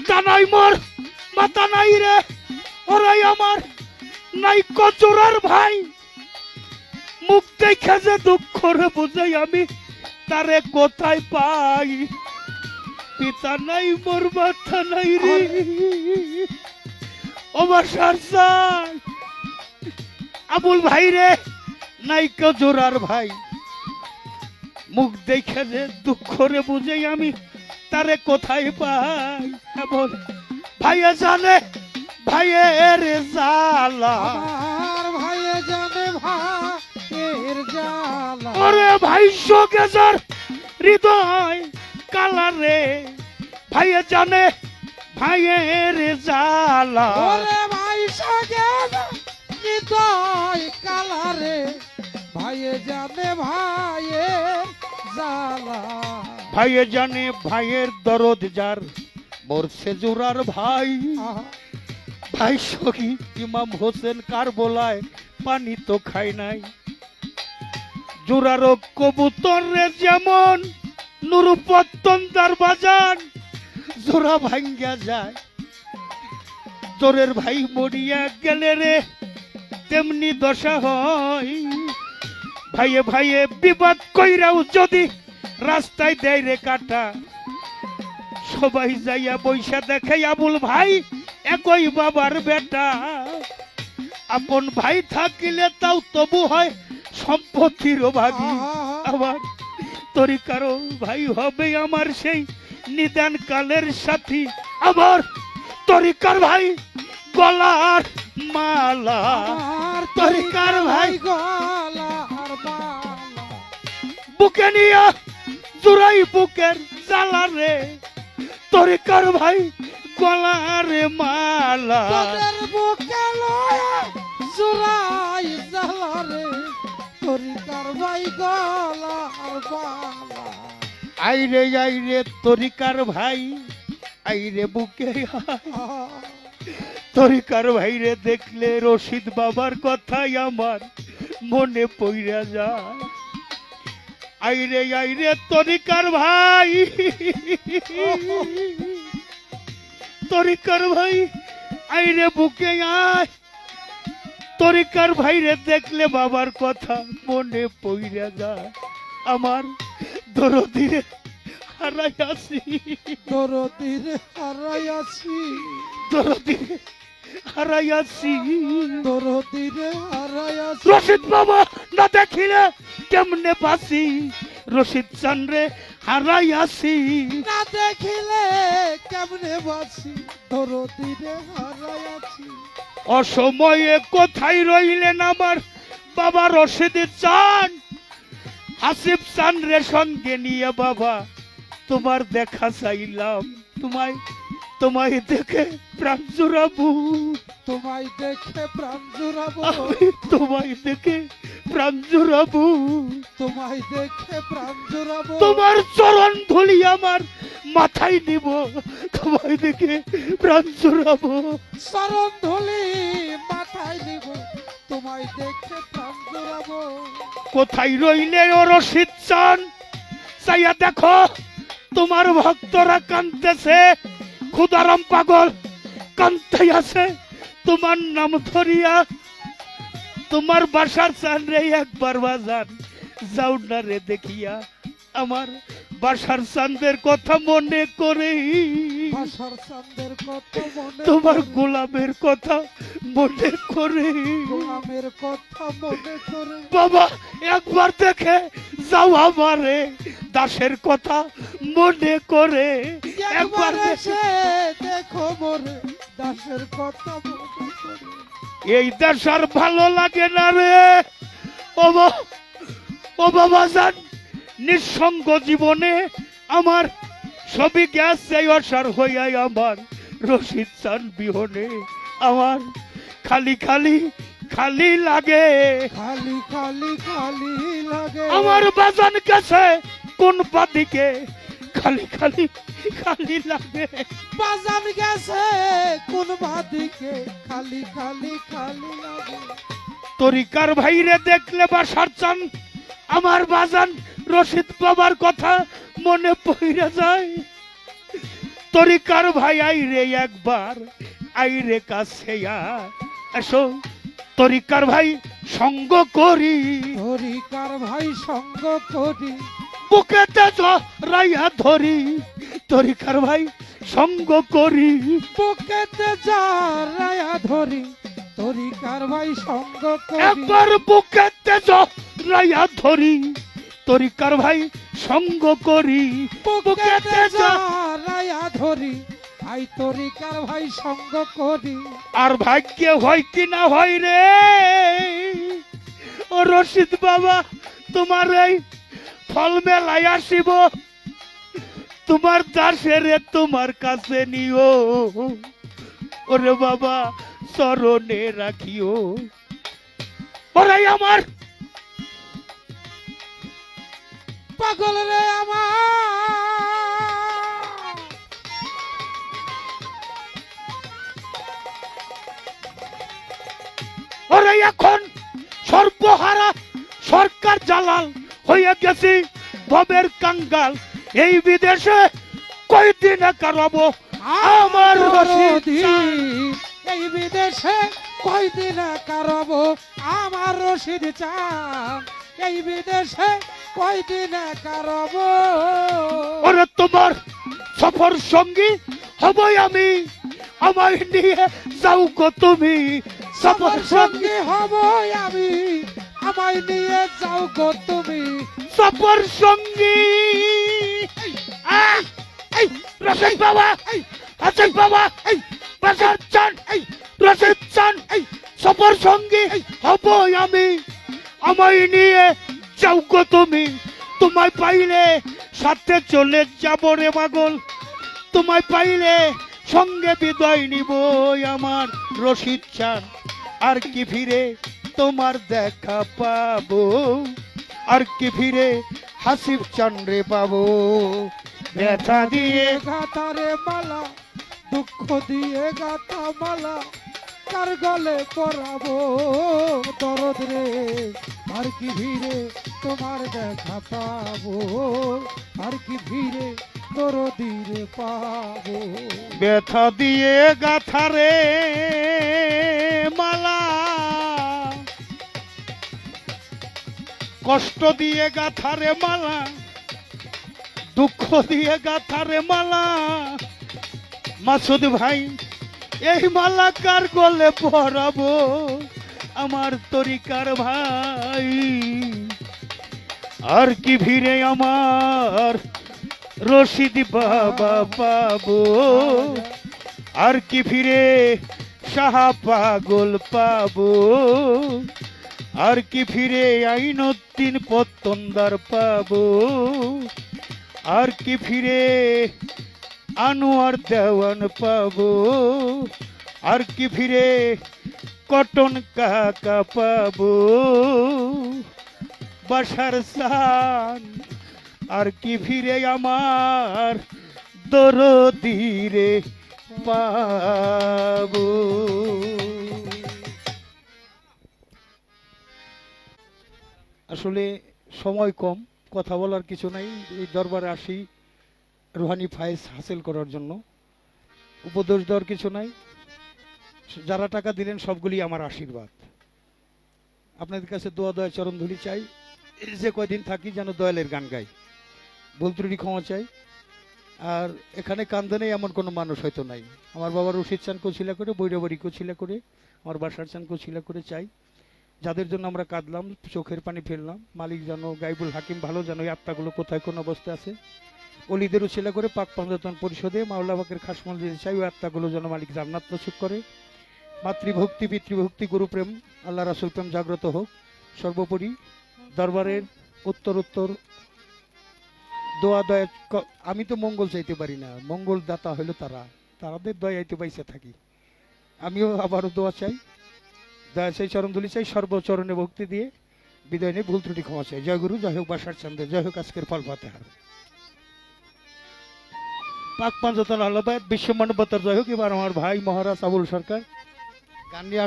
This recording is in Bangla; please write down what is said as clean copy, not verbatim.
পিতা নাই মোর মাতা নাই রে, ওরাই আমার নাই কচুরার ভাই। মুখ দেখে যে দুঃখ রে বুঝাই আমি তারে কোথায় পাই। পিতা নাই মোর মাতা নাই রে, ও বাসার চান আবুল ভাই রে নাই কচুরার ভাই। মুখ দেখে যে দুঃখ রে বুঝাই আমি তারে কোথায় পাই। এমন ভাইয়ে জানে ভাইয়ের জ্বালা, ভাইয়ে জানে ভাইয়ের জ্বালা। ওরে ভাই গেজার হৃদয় কালা রে, ভাইয়ে জানে ভাইয়ের জ্বালা। ওরে ভাই গেজার হৃদয় কালা রে, ভাইয়ে জানে ভাইয়ের জ্বালা। ভাইয়ে জানে ভাইয়ের দরদ যার মরছে জোরার ভাই। ভাই সখী ইমাম হোসেন কারবালায় পানি তো খায় নাই। জোরার কবুতর রে যেমন নুরুপত্তন তার বাজান, জোড়া ভাঙ্গা যায়। তোরের ভাই মরিয়া গেলে রে তেমনি দশা হয়। ভাইয়ে ভাইয়ে বিবাদ কইরাও যদি রাস্তায় দেয় রে কাটা, সবাই যাইয়া বৈশা দেখে আবুল ভাই একই বাবার বেটা। আপন ভাই থাকিলে তাও তবু হয় সম্পত্তির ভাগী। আবার তরিকারও ভাই হবে আমার সেই নিদান কালের সাথী। আবার তরিকার ভাই গলার মালা, তরিকার ভাই গলার মালা। বুকে নিয়া জুড়াই বুকের জ্বালা রে, তরিকার ভাই গলার মালা। তোদের বুকে লয়া জুড়াই জ্বালা রে, তরিকার ভাই গলার মালা। আইরে তরিকার ভাই আইরে বুকে তরিকার ভাইরে দেখলে রশিদ বাবার কথাই আমার মনে পইরা যায়। আইরে তরিকার ভাই, তরিকার ভাই আইরে বুকে আয়। তরিকার ভাইরে দেখলে বাবার কথা মনে পইরা যায়। আমার দরদিরে হারাই আছি, দরদিরে হারাই আছি, দরদিরে হারাই আছি। দরদিরে হারাই আছি। রশিদ বাবা না দেখিলে কেমনে বাসি, রশিদ চান্দ্রে হারাই আছি। না দেখিলে কেমনে বাসি, দরদিরে হারাই আছি। অসময়ে কোথায় রইলেন আমার বাবা রশিদ চান। হাসিব চান্দ্রে সঙ্গে নিয়ে বাবা তোমার দেখা চাইলাম। তোমায় দেখে প্রাণ জুড়াবো, তোমায় দেখে প্রাণ জুড়াবো, তোমায় দেখে প্রাণ জুড়াবো, তোমায় দেখে প্রাণ জুড়াবো। তোমার চরণ ধুলি আমার মাথায় দিব, তোমায় দেখে প্রাণ জুড়াবো। চরণ ধুলি মাথায় নিব, তোমায় দেখে প্রাণ জুড়াবো। কোথায় রইলে ও রশিদ চান, চাইয়া দেখো তোমার ভক্তরা কাঁদতেছে। খুদারাম পাগল কাঁদতে আছে তোমার নাম ধরিয়া। তোমার বাসার চান রে একবার বাজান যাও না রে দেখিয়া। আমার বাসার চাঁদের কথা মনে করে, বাসার চাঁদের কথা মনে, তোমার গোলামের কথা মনে করে। গোলামের কথা মনে করে। বাবা একবার দেখে যাও আমারে দাসের কথা মনে করে। একবার এসে দেখো মোরে দাসের কথা মনে করে। এই দেশ আর ভালো লাগে না রে ও বাবা জান। নিঃসঙ্গ জীবনে আমার সবই গেছে অসার হইয়াই আমার রশিদ চান বিহনে। আমার খালি খালি খালি লাগে, খালি খালি খালি লাগে। আমার বাজান গেছে কোন বাদিকে, খালি খালি খালি লাগে। বাজান গেছে কোন বাদিকে, খালি খালি খালি লাগে। তরিকার ভাইরে দেখলে বাসার চান আমার বাজান রশিদ বাবার কথা মনে পড়ে যায়। তরিকার ভাই আইরে একবার, আইরে কাছে এসো তরিকার ভাই সঙ্গ করি, তরিকার ভাই সঙ্গ করি, বুকেতে জড়াইয়া ধরি, তরিকার ভাই সঙ্গ করি, বুকেতে জড়াইয়া ধরি, তরিকার ভাই সঙ্গ করি, একবার বুকেতে জড়াইয়া ধরি, তরিকার ভাই সঙ্গ করি, বুকেতে জড়াইয়া ধরি, আই তরিকার ভাই সঙ্গ করি। আর ভাগ্যে হয় কি না হয় রে ও রশিদ বাবা, তোমার এই ফল মেলায় আসিব, তোমার দাসেরে তোমার কাছে নিও, ওরে বাবা চরণে রাখিও। ওরাই আমার পাগল রে আমার, ওরে এখন সর্বহারা সরকার জালাল হয়ে গেছি ভবের কাঙ্গাল, এই বিদেশে কয়দিনে কারাবো আমার রশিদ চান। এই বিদেশে কয়দিন কারব আমার রশিদ চান, এই বিদেশে কয়দিন কারব। ওরে তোমার সফর সঙ্গী হবই আমি, আমায় নিয়ে যাও গো তুমি, সফর সফর সঙ্গী সঙ্গী হব আমি, আমায় নিয়ে যাও গো তুমি। সফর সঙ্গী। আহ! এই রশিদ বাবা, এই হাসিফ বাবা, এই বাজার চান, এই রশিদ চান, এই সফর সঙ্গী হবই আমি, আমায় নিয়ে যাও গো তুমি, তোমায় পাইলে সাথে চলে যাব রে পাগল, তোমায় পাইলে সঙ্গে বিদায় নিব আমার রশিদ চান। আর কি ফিরে তোমার দেখা পাবো, আর কি ফিরে হাসিফ চান রে পাবো, ব্যথা দিয়ে গাথারে মালা, দুঃখ দিয়ে গাথা মালা, কার গলে পরাবো দরদ রে। আর কি ভিড়ে তোমার দেখা পাবো, আর কি ভিড়ে দরদিরে পাবো। ব্যথা দিয়ে গাথারে মালা, কষ্ট দিয়ে গাথারে মালা, দুঃখ দিয়ে গাথারে মালা, মাসুদ ভাই এই মালা কার গলে পরাবো আমার তরিকার ভাই। আর কি ভিড়ে আমার রশিদ বাবা পাবো, আর কি ফিরে সাহা পাগল পাবো, আর কি ফিরে আইনউদ্দিন পত্তনদার পাবো, আর কি ফিরে আনোয়ার দেওয়ান পাবো, আর কি ফিরে কটন কাকা পাবো, বাসার সান, আর কি ফিরে আমার দরদিরে পাবো। আসলে সময় কম, কথা বলার কিছু নাই, এই দরবারে আসি রুহানি ফায়েজ হাসিল করার জন্য, উপদেশ দেওয়ার কিছু নাই, যারা টাকা দিলেন সবগুলি আমার আশীর্বাদ। আপনাদের কাছে দোয়া দয়া চরণ ধুলি চাই, এই যে কয়দিন থাকি যেন দয়ালের গান গাই, ভুল ত্রুটি ক্ষমা চাই। আর এখানে কান্দে নেই এমন কোনো মানুষ হয়তো নাই। আমার বাবার রশিদ চান কছিলা করে, বৈরাবাড়ি কছিলা করে, আমার বাসার চান কছিলা করে চাই, যাদের জন্য আমরা কাঁদলাম, চোখের পানি ফেললাম, মালিক জানো, গাইবুল হাকিম ভালো জানো এই আত্মাগুলো কোথায় কোন অবস্থায় আছে, অলিদের উছিলা করে পাক পঞ্জতন পরিষদে মাওলাবাকের খাসমল দিয়ে চাই ওই আত্মাগুলো যেন মালিক জান্নাত নসিব করে। মাতৃভক্তি পিতৃভক্তি গুরুপ্রেম আল্লাহ রাসূল প্রেম জাগ্রত হোক। সর্বোপরি দরবারের উত্তর উত্তর দোয়া দয়া, আমি তো মঙ্গল চাইতে পারি না, মঙ্গল দাতা হলো তারা, তারাদের দয়াইতে পাইসা থাকি। আমিও আবারও দোয়া চাই, দয়া চাই, চরণ ধুলি চাই, সর্বচরণে ভক্তি দিয়ে বিদায় নিয়ে ভুল ত্রুটি ক্ষমা চাই। জয় গুরু, জয় হোক বাসার চান্দে, জয় হোক আজকের ফল ফাতেহার। পাক পাঞ্জতন আল্লাহ বিশ্ব মানবতার জয় হোক। এবার আমার ভাই মহারাজ আবুল সরকার গান নিয়ে